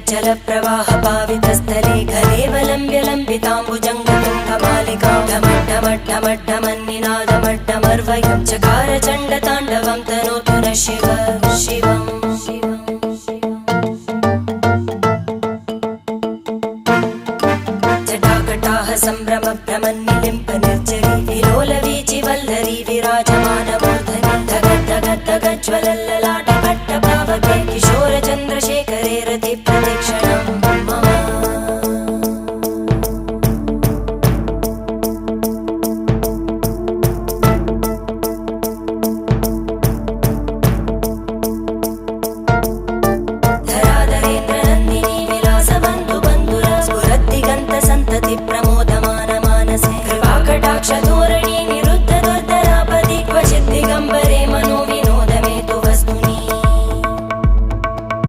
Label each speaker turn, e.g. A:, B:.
A: जलप्रवाह पावितस्थले घलेवलम्ब्य लम्बिताम्बुजङ्गतुङ्गमालिकां ढमड्ढमड्ढमड्ढमन्निनादमड्ढमर्वयं चकार चण्डताण्डवं तनोतु नः शिव शिवम् जटाकटाः सम्भ्रमभ्रमन्निलिम्बितम्